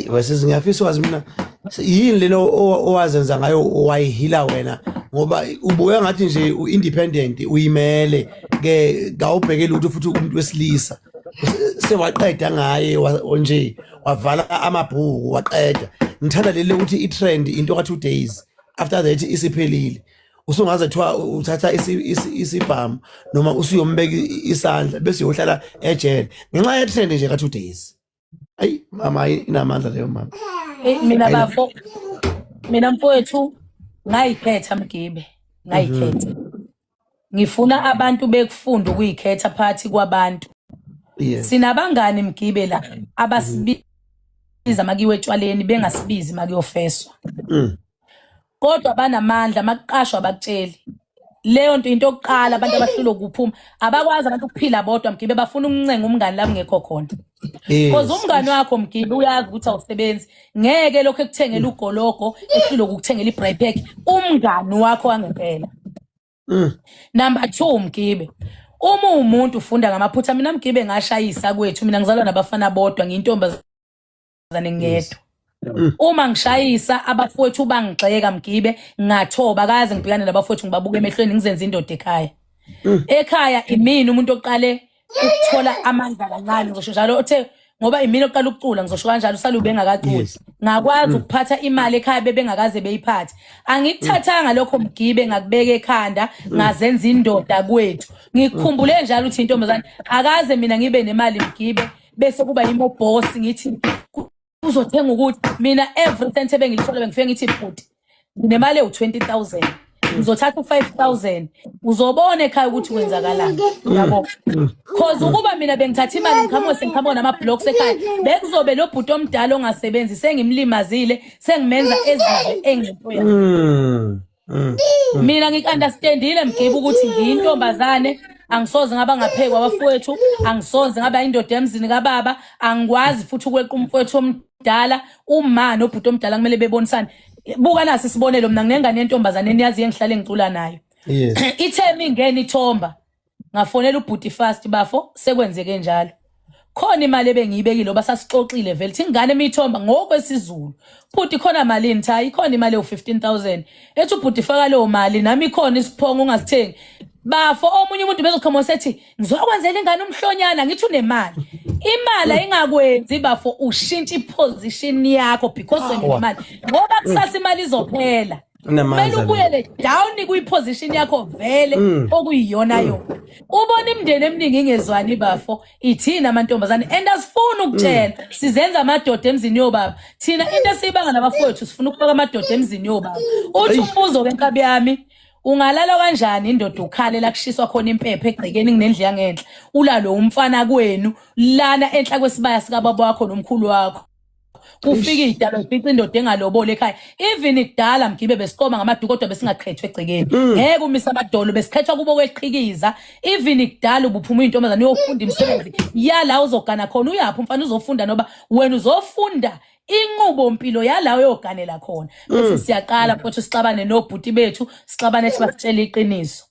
Wesithi ngiyafisa wazi mina yini lelo owazenza ngayo owayihila wena ngoba ubuye ngathi nje uindependent uyimele ke ngawubhekela ukuthi futhi umuntu wesilisa sewaqeda ngaye nje wavala amabhuku waqeda. Ngithanda lele ukuthi itrend into ka 2 days after that isiphelile usungaze thiwa uthatha isibhamu noma usuyombeka isandla bese uyohlala ejele ngenxa ye trend nje ka 2 days. Ayi mama inamandla leyo mama. Mina bafo mina mfowethu ngayikhetha Mgibe ngayikhetha. Ngifuna abantu bekufunda ukuyikhetha phakathi kwabantu. Sinabangani Mgibe la abasibiza makiwe etshwaleni bengasibizi makuyofeswa. Kodwa banamandla makuqashwa abakutsheli. Leyo nto into yokuqala abantu abahlulo ukuphuma abakwazi abantu ukuphila bodwa Mgibe bafuna ukuncenga umngani la ngekho khona. Because umngani wakho Mgibe uyazi ukuthi awusebenzi ngeke lokho ekuthengela ugologo ehlulo ukuthengela ibright pack umngani wakho wangempela. Number 2 Mgibe uma umuntu ufunda ngamaphutha mina Mgibe ngashayisa kwethu mina ngizalwa nabafana bodwa ngiyintombazane ngedwa. Uma ngishayisa abafowethu bangigxeka Mgibe ngathoba kaze ngibhekane nabafowethu ngibabuka emehlweni ngizenza indoda ekhaya. Ekhaya imini umuntu oqale ukuthola amandla kancane ngisho njalo othe ngoba imini oqala ukucula ngizosho kanjalo usalube engakaculi ngakwazi ukuphatha imali ekhaya bebengakaze beyiphathe. Angikuthathanga lokho Mgibe ngakubeka ekhanda ngazenza indoda kwethu. Ngikukhumbule njalo ukuthi intombazane akaze mina ngibe nemali Mgibe bese kuba yimo boss ngithi uzothenga ukuthi mina every cent ebengilithola bengifike ngithi bhuti nginemali ewu20,000 ngizothatha u5,000 uzobona ekhaya ukuthi kwenzakalani yabo. Cause ukuba mina bengithatha imali ngikhamo nama blocks ekhaya bekuzobe lo bhuti omdala ongasebenzi sengimlimazile sengimenza ezize engento yakhe. Mina ngikunderstandile Mgibe ukuthi ngiyintombazane angisoze ngaba ngaphekwa abafowethu angisoze ngaba indoda emzini kababa angikwazi futhi ukweqa umfowethu omdala uma nobhuti omdala kumele bebonisane. Buka nasi sibonelo mina nginengane yentombazane eniyazi engihlale ngicula nayo. Ithemi ingene ithomba ngafonela ubhuti fast bafo sekwenzeke njalo. Khona imali ebengiyibekile oba sasixoxile vele thi ingane emithomba ngokwesizulu. Bhuti khona malini thayi khona imali ewu15,000. Ethi ubhuti faka leyo mali nami khona isiphongo ungasithengi. Bafo omunye umuntu bezokhoma sethi ngizokwenzela ingane umhlonyana ngithi unemali. Imali ayingakwenzi bafo ushintsha iposition yakho because unemali. Ngoba kusasa imali izophela. Kumele ubuyele down kuyiposition yakho vele okuyiyona yona. Ubona imndeni eminingi ingezwani bafo ithina amantombazane and asifuna ukutshela sizenza amadoda emzini yobaba. Thina into esibanga nabafowethu sifuna ukufaka amadoda emzini yobaba. Uthi umbuzo wenkabi yami ungalala kanjani indoda ukhalela kushiswa khona impepho egcekeni nginendle yangenhla ulalo umfana kwenu lana enhla kwesibaya sika baba wakho nomkhulu wakho kufika idalo ifica indoda engalobole ekhaya even ikudala Mgibe besiqoma ngamaduku kodwa besingaqhethwe egcekeni ngeke umisa amadolo besikhethwa kubo kweqhikiza even ikudala ubuphuma intombazane uyofunda imisebenzi yala uzogana khona uyaphi umfana uzofunda noba wena uzofunda inqubo mpilo yalawo yoganela khona bese siyaqala futhi sixabane nobhuti bethu sixabane ethi basitshela iqiniso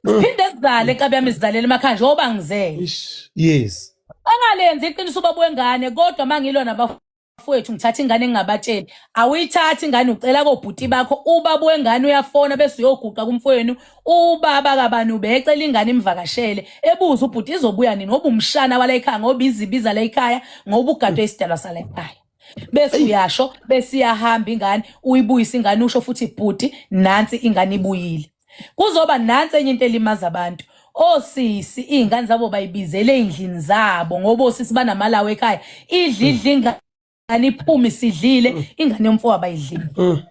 siphinde sizale enkabi yami sizalela emakhaya njengoba ngizele Yes angalenzi iqiniso ubaba wengane kodwa mangilwa nabafowethu ngithatha ingane engingabatsheli awuyithatha ingane ucela kobhuti bakho ubaba wengane uyafona bese uyoguqa kumfowenu ubaba kabani ubecela ingane imvakashele ebuza ubhuti izobuya nini ngoba umshana wala ekhaya ngoba izibiza la ekhaya ngoba ugadwe isidalwa sala ekhaya. Bese uyasho bese iyahamba ingane uyibuyisa ingane usho futhi ibhuti nansi ingane ibuyile. Kuzoba nansi enye into elimaza abantu. Osisi ingane zabo bayibizele endlini zabo ngoba osisi banamalawo ekhaya. Idlidla ingane iphuma isidlile ingane yomfowabo abayidlile.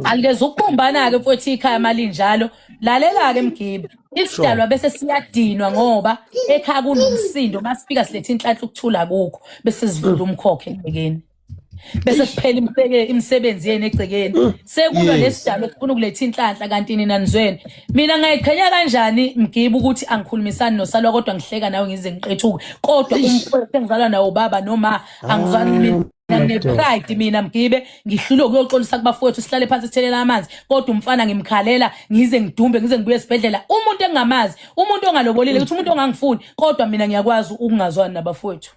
Alingeze ukubumbana ke futhi ikhaya mali njalo. Lalela ke Mgibe. Isidalwa bese siyadinwa ngoba ekhaya kunomsindo masifika silethe inhlanhla ukuthula kukho bese sivula umkhokhe egcekeni. Bese siphela imisebenzi yene egcekeni sekulwa lesidalo sifuna ukuletha inhlanhla kanti nina nizweni mina ngayiqhenya kanjani Mgibe ukuthi angikhulumisani nosalwa kodwa ngihleka nawe ngize ngiqethuke kodwa umfowethu engizalwa nawo baba noma angizwani mina ngine-pride mina Mgibe ngihlule ukuyoxolisa kubafowethu sihlale phansi sithelela amanzi kodwa umfana ngimkhalela ngize ngidumbe ngize ngibuye esibhedlela umuntu engingamazi umuntu ongalobolile ukuthi umuntu ongangifuni kodwa mina ngiyakwazi ukungazwani nabafowethu.